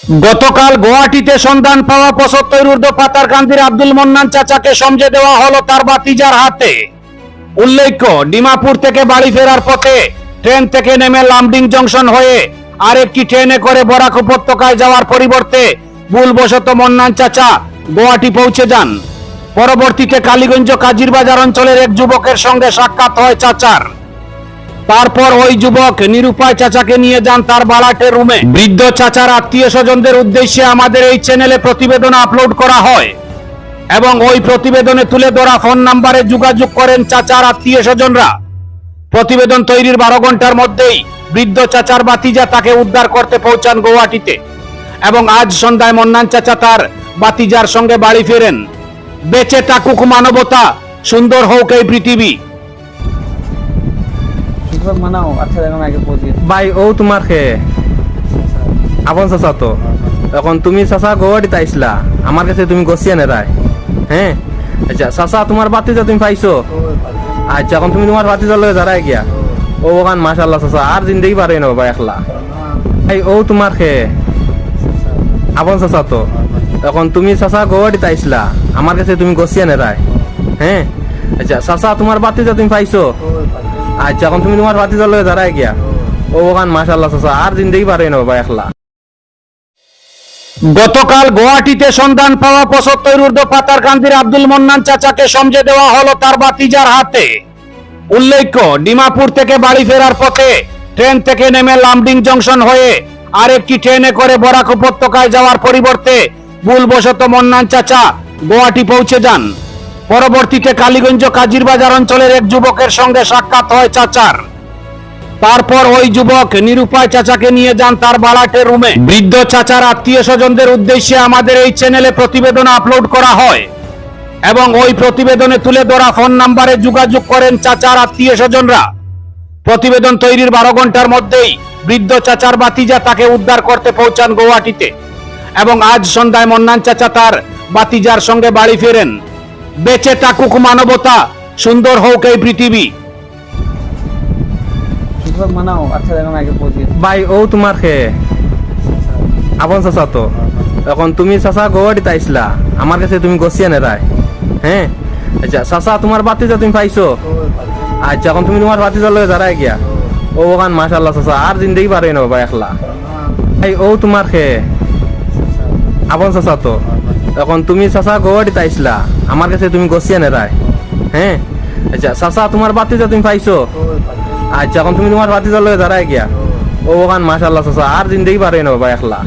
গতকাল গুয়াহাটিতে সন্ধান পাওয়া ৭৫ ঊর্ধ্ব পাতারকান্দির আব্দুল মন্নান চাচাকে সমঝে দেওয়া হলো তার ভাতিজার হাতে। উল্লেখ্য, ডিমাপুর থেকে বাড়ি ফেরার পথে ট্রেন থেকে নেমে লামডিং জংশন হয়ে আরেকটি ট্রেনে করে বরাক উপত্যকায় যাওয়ার পরিবর্তে ভুলবশত মন্নান চাচা গুয়াহাটি পৌঁছে যান। পরবর্তীতে কালীগঞ্জ কাজিরবাজার অঞ্চলের এক যুবকের সঙ্গে সাক্ষাৎ হয় চাচার। তারপর ওই যুবক নিরুপায় চাচাকে নিয়ে যান তার বালাটের রুমে। বৃদ্ধ চাচার আত্মীয় স্বজনদের উদ্দেশ্যে আমাদের এই চ্যানেলে প্রতিবেদন আপলোড করা হয় এবং ওই প্রতিবেদনে তুলে ধরা ফোন নাম্বারে যোগাযোগ করেন চাচার আত্মীয় স্বজনরা। প্রতিবেদন তৈরির 12 ঘন্টার মধ্যেই বৃদ্ধ চাচার ভাতিজা তাকে উদ্ধার করতে পৌঁছান গুয়াহাটিতে এবং আজ সন্ধ্যায় মন্নান চাচা তার ভাতিজার সঙ্গে বাড়ি ফেরেন। বেঁচে থাকুক মানবতা, সুন্দর হোক এই পৃথিবী। মানাও আচ্ছা দেখো আগে পৌঁছে ভাই ও তোমার খে আপন চাচা তো এখন তুমি চাচা গুয়াহাটিতে আইসলা আমার কাছে তুমি গছিয়া নেরাই। হ্যাঁ আচ্ছা চাচা তোমার বাতিজা তুমি পাইছো? আচ্ছা এখন তুমি তোমার বাতিজা লয়ে দাঁড়ায় গিয়া ও ওখান মাশাল্লাহ চাচা আর জিন্দগি পারে না ভাই একলা। ভাই ও তোমার খে আপন চাচা তো এখন তুমি চাচা গুয়াহাটিতে আইসলা আমার কাছে তুমি গছিয়া নেরাই। হ্যাঁ আচ্ছা চাচা তোমার বাতিজা তুমি পাইছো? আচ্ছা এখন তুমি তোমার বাতিজা লয়ে দাঁড়ায় গিয়া ও ওখান মাশাল্লাহ চাচা আর জিন্দগি পারে না ভাই একলা। গতকাল গুয়াহাটিতে সন্ধান পাওয়া ৭৫ ঊর্ধ্ব পাতারকান্দির আব্দুল মন্নান চাচাকে সমঝে দেওয়া হলো তার ভাতিজার হাতে। উল্লেখ্য, ডিমাপুর থেকে বাড়ি ফেরার পথে ট্রেন থেকে নেমে লামডিং জংশন হয়ে আরেকটি ট্রেনে করে বরাক উপত্যকায় যাওয়ার পরিবর্তে ভুলবশত মন্নান চাচা গুয়াহাটি পৌঁছে যান। পরবর্তীতে কালীগঞ্জ কাজিরবাজার অঞ্চলের এক যুবকের সঙ্গে সাক্ষাৎ হয় চাচার। তারপর ওই যুবক নিরুপায় চাচাকে নিয়ে যান তার বালাটের রুমে। বৃদ্ধ চাচার আত্মীয় স্বজনদের উদ্দেশ্যে আমাদের এই চ্যানেলে প্রতিবেদন আপলোড করা হয় এবং ওই প্রতিবেদনে তুলে ধরা ফোন নাম্বারে যোগাযোগ করেন চাচার আত্মীয় স্বজনরা। প্রতিবেদন তৈরির 12 ঘন্টার মধ্যেই বৃদ্ধ চাচার ভাতিজা তাকে উদ্ধার করতে পৌঁছান গুয়াহাটিতে এবং আজ সন্ধ্যায় মন্নান চাচা তার ভাতিজার সঙ্গে বাড়ি ফেরেন। বেঁচে থাকুক মানবতা, সুন্দর হোক এই পৃথিবী। মানাও আচ্ছা দেখো আগে পৌঁছে ভাই ও তোমার খে আপন চাচা তো এখন তুমি চাচা গুয়াহাটিতে আইসলা আমার কাছে তুমি গছিয়া নেরাই। হ্যাঁ আচ্ছা চাচা তোমার বাতিজা তুমি পাইছো? আচ্ছা এখন তুমি তোমার বাতিজা লয়ে দাঁড়ায় গিয়া ও ওখান মাশাল্লাহ চাচা আর জিন্দগি পারে না ভাই একলা। ভাই ও তোমার খে আপন চাচা তো এখন তুমি চাচা গুয়াহাটিতে আইসলা আমার কাছে তুমি গছিয়া নেরাই। হ্যাঁ আচ্ছা চাচা তোমার বাতিজা তুমি পাইছো? আচ্ছা এখন তুমি তোমার বাতিজা লয়ে দাঁড়ায় গিয়া ও ওখান মাশাল্লাহ চাচা আর জিন্দগি পারে না ভাই একলা।